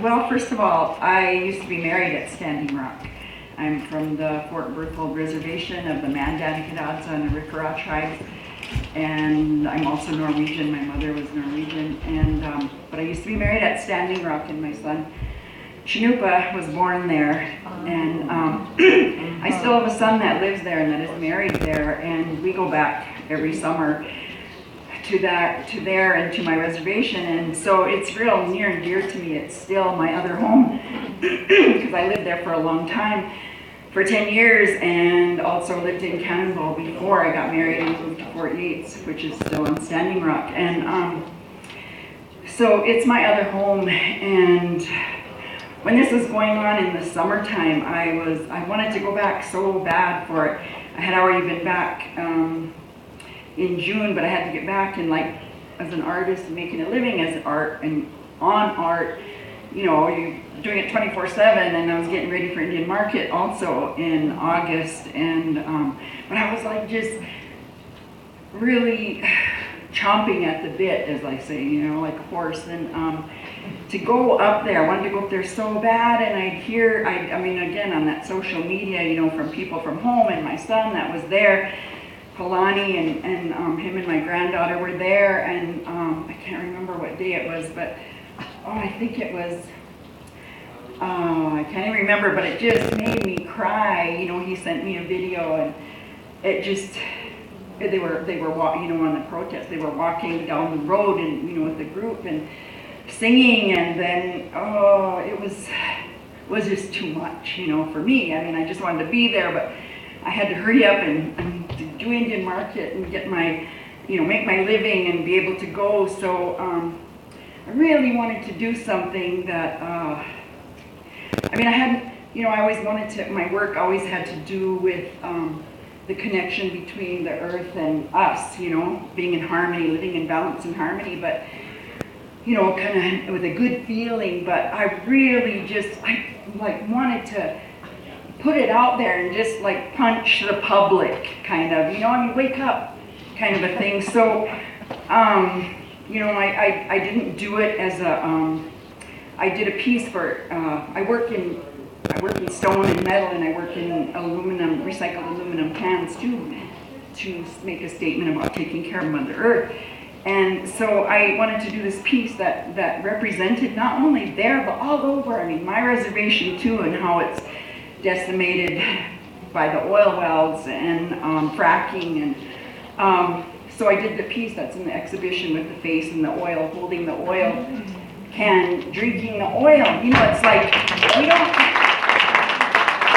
Well, first of all, I used to be married at Standing Rock. I'm from the Fort Berthold Reservation of the Mandan-Kadadza and Arikara tribes, and I'm also Norwegian. My mother was Norwegian, and but I used to be married at Standing Rock, and my son Cannupa was born there, and I still have a son that lives there and that is married there, and we go back every summer to there and to my reservation, and so it's real near and dear to me. It's still my other home because I lived there for a long time, for 10 years, and also lived in Cannupa before I got married and moved to Fort Yates, which is still on Standing Rock, and so it's my other home. And when this was going on in the summertime, I wanted to go back so bad for it. I had already been back in June, but I had to get back, and like as an artist and making a living as art and on art, you know, you're doing it 24/7, and I was getting ready for Indian Market also in August, and but I was like just really chomping at the bit, as I say, you know, like a horse, and to go up there, I wanted to go up there so bad, and I'd hear, I mean, again, on that social media, you know, from people from home, and my son that was there, Kalani, and him and my granddaughter were there, and I can't remember what day it was, but I think it was, I can't even remember, but it just made me cry. You know, he sent me a video, and it just, they were walking, you know, on the protest, they were walking down the road, and, you know, with the group, and singing, and then, it was just too much, you know, for me. I mean, I just wanted to be there, but I had to hurry up and do Indian Market and get my, you know, make my living and be able to go. So I really wanted to do something that, I mean, I had, you know, I always wanted to, my work always had to do with the connection between the earth and us, you know, being in harmony, living in balance and harmony, but, you know, kind of with a good feeling. But I really just, I like wanted to put it out there and just like punch the public, kind of, you know, I mean, wake up kind of a thing. So, you know, I didn't do it as a, I did a piece for, I work in stone and metal, and I work in aluminum, recycled aluminum cans too, to make a statement about taking care of Mother Earth. And so I wanted to do this piece that represented not only there, but all over, I mean, my reservation too, and how it's decimated by the oil wells and fracking, and so I did the piece that's in the exhibition with the face and the oil, holding the oil can, drinking the oil. You know, it's like we don't,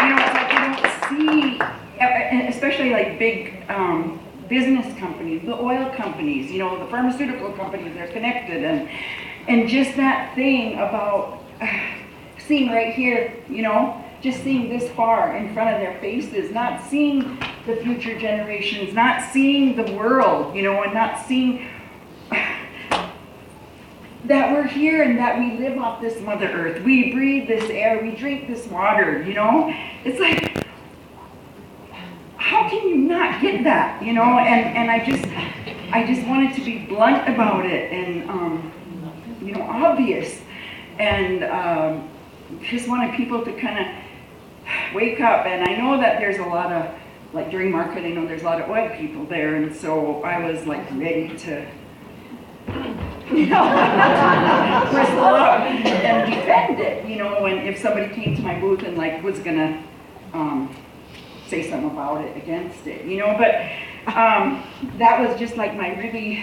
you know, it's like we don't see, especially like big business companies, the oil companies, you know, the pharmaceutical companies, they're connected, and just that thing about seeing right here, you know, just seeing this far in front of their faces, not seeing the future generations, not seeing the world, you know, and not seeing that we're here and that we live off this Mother Earth. We breathe this air, we drink this water, you know? It's like, how can you not get that, you know? And I just wanted to be blunt about it, and, you know, obvious. And just wanted people to kind of wake up. And I know that there's a lot of, like during market, I know there's a lot of oil people there, and so I was like ready to, you know, bristle up and defend it, you know, when if somebody came to my booth and like was gonna say something about it, against it, you know. But that was just like my really,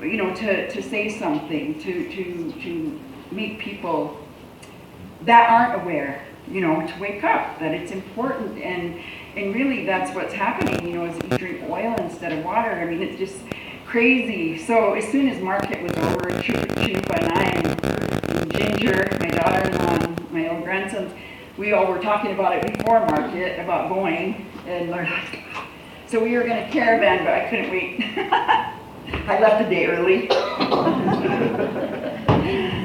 you know, to say something, to make people that aren't aware, you know, to wake up, that it's important. And really that's what's happening, you know, is you drink oil instead of water. I mean, it's just crazy. So as soon as market was over, Cannupa and I and Ginger, my daughter-in-law, and my own grandsons, we all were talking about it before market, about going, and learned. So we were going to caravan, but I couldn't wait. I left a day early.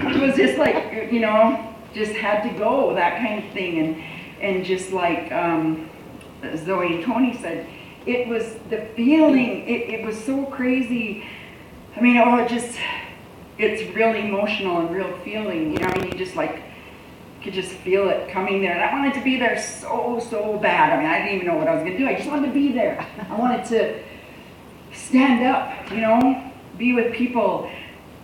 It was just like, you know, just had to go, that kind of thing. And just like Zoe and Tony said, it was the feeling, it was so crazy. I mean, it's really emotional and real feeling, you know, I mean, you just like, could just feel it coming there. And I wanted to be there so bad. I mean, I didn't even know what I was gonna do. I just wanted to be there. I wanted to stand up, you know, be with people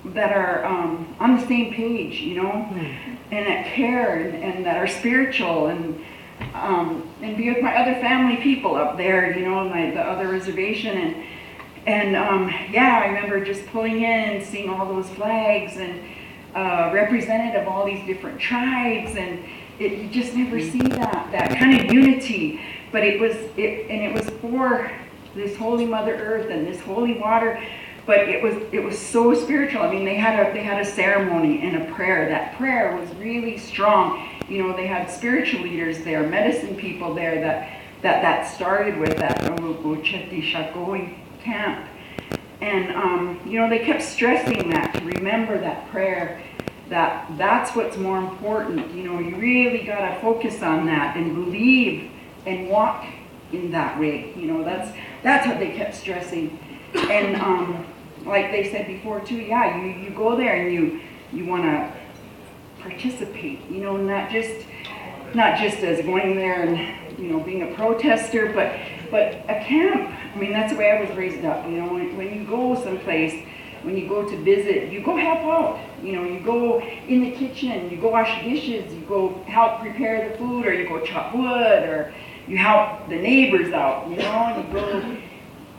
that are on the same page, you know, and that care and that are spiritual, and be with my other family people up there, you know, the other reservation, and yeah, I remember just pulling in and seeing all those flags and representative of all these different tribes, and you just never see that kind of unity. But it was for this holy Mother Earth and this holy water. But it was so spiritual. I mean, they had a ceremony and a prayer. That prayer was really strong. You know, they had spiritual leaders there, medicine people there that started with that Ocheti Shakoi camp. And you know, they kept stressing that, to remember that prayer, that's what's more important. You know, you really gotta focus on that and believe and walk in that way. You know, that's what they kept stressing. And like they said before too, yeah, you go there and you want to participate, you know, not just as going there and, you know, being a protester, but a camp. I mean, that's the way I was raised up, you know, when you go someplace, when you go to visit, you go help out, you know, you go in the kitchen, you go wash dishes, you go help prepare the food, or you go chop wood, or you help the neighbors out, you know, and you go,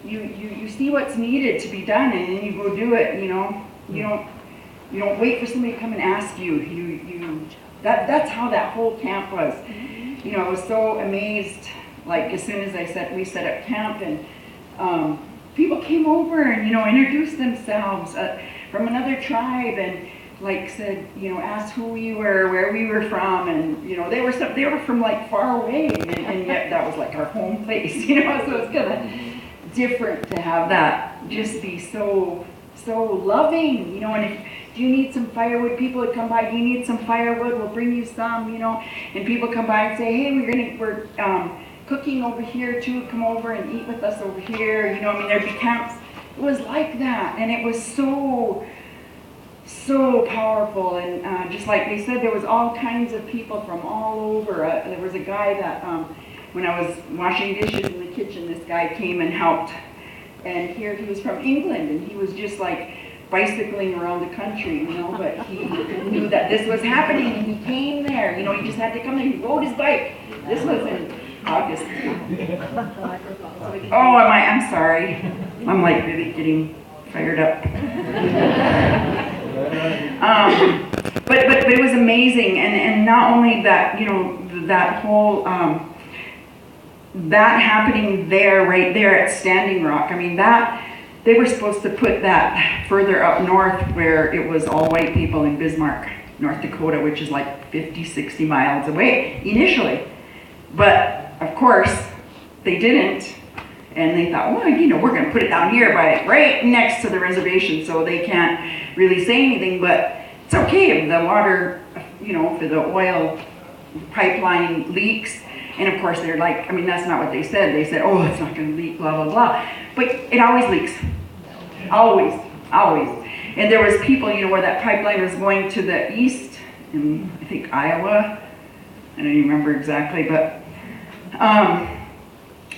you see what's needed to be done, and then you go do it, you know. You don't wait for somebody to come and ask you. That's how that whole camp was. You know, I was so amazed, like as soon as we set up camp, and people came over and, you know, introduced themselves from another tribe, and like said, you know, asked who we were, where we were from, and, you know, they were from like far away, and yet that was like our home place, you know, so it's kind of different to have that just be so loving, you know. And if you need some firewood, people would come by, do you need some firewood, we'll bring you some, you know. And people come by and say, hey, we're cooking over here too, come over and eat with us over here, you know. I mean, there'd be camps. It was like that, and it was so powerful. And just like they said, there was all kinds of people from all over. There was a guy that when I was washing dishes in the kitchen, this guy came and helped. And here he was from England, and he was just like bicycling around the country, you know, but he knew that this was happening, and he came there, you know, he just had to come there. He rode his bike. This was in August. Oh, I'm sorry. I'm like really getting fired up. But it was amazing, and not only that, you know, that whole that happening there, right there at Standing Rock. I mean, that they were supposed to put that further up north, where it was all white people in Bismarck, North Dakota, which is like 50, 60 miles away initially. But of course, they didn't, and they thought, well, you know, we're going to put it down here right next to the reservation, so they can't really say anything. But it's okay if the water, you know, for the oil pipeline leaks. And of course, they're like, I mean, that's not what they said. They said, oh, it's not going to leak, blah, blah, blah. But it always leaks. Always. And there was people, you know, where that pipeline was going to the east, in, I think, Iowa. I don't even remember exactly, but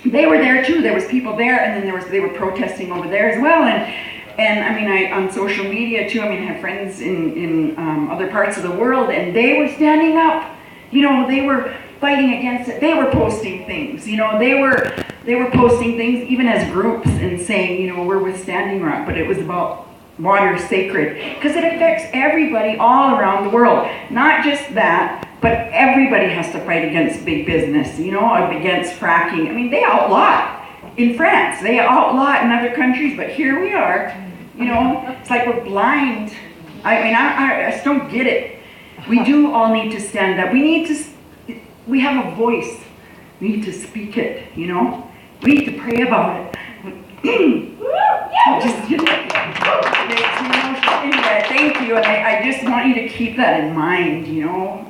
they were there too. There was people there, and then they were protesting over there as well. And I mean, on social media too, I mean, I have friends in other parts of the world, and they were standing up. You know, they were fighting against it. They were posting things, you know, they were posting things even as groups and saying, you know, we're with Standing Rock, but it was about water sacred, because it affects everybody all around the world. Not just that, but everybody has to fight against big business, you know, against fracking. I mean, they outlaw it in France, they outlaw it in other countries, but here we are, you know, it's like we're blind. I mean, I just don't get it. We do all need to stand up. We have a voice. We need to speak it, you know? We need to pray about it. Just, you know, anyway, thank you, and I just want you to keep that in mind, you know?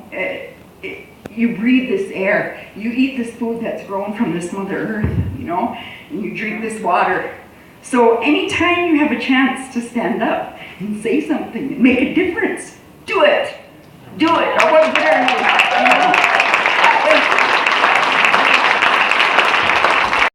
You breathe this air. You eat this food that's grown from this Mother Earth, you know? And you drink this water. So anytime you have a chance to stand up, and say something and make a difference. Do it. Do it. I want to get our